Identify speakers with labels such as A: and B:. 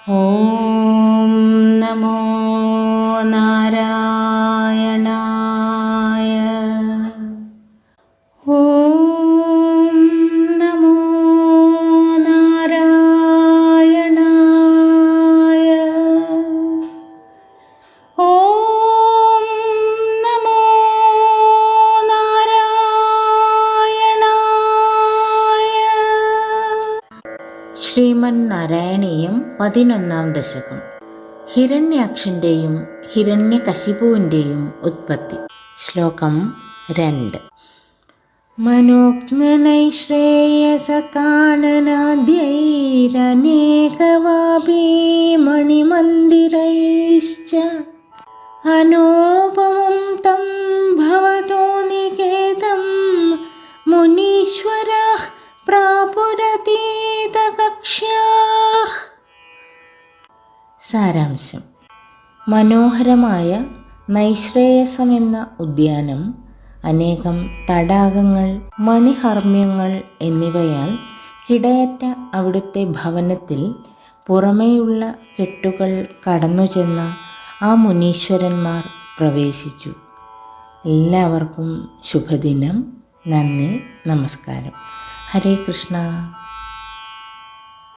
A: ഓം നമോ നാരായണായ. ഓം നമോ നാരായണായ. ഓം നമോ നാരായണായ. ശ്രീമന്നാരായണീയം 11-ാം ദശകം. ഹിരണ്യാക്ഷൻ്റെയും ഹിരണ്യകശിപുവിൻ്റെയും ഉത്പത്തി. ശ്ലോകം 2. മനോജ്ഞനൈശ്രേയസകാനനാദ്യൈരനേകവാപീമണിമന്ദിരൈശ്ച അനോപമം തം ഭവതോ നികേതം മുനീശ്വരാഃ പ്രാപുരതീതകക്ഷ്യാഃ. സാരാംശം. മനോഹരമായ നൈശ്രേയസമെന്ന ഉദ്യാനം അനേകം തടാകങ്ങൾ, മണിഹർമ്മ്യങ്ങൾ എന്നിവയാൽ കിടയറ്റ അവിടുത്തെ ഭവനത്തിൽ പുറമേയുള്ള കെട്ടുകൾ കടന്നുചെന്ന ആ മുനീശ്വരന്മാർ പ്രവേശിച്ചു. എല്ലാവർക്കും ശുഭദിനം. നന്ദി, നമസ്കാരം. ഹരേ കൃഷ്ണ.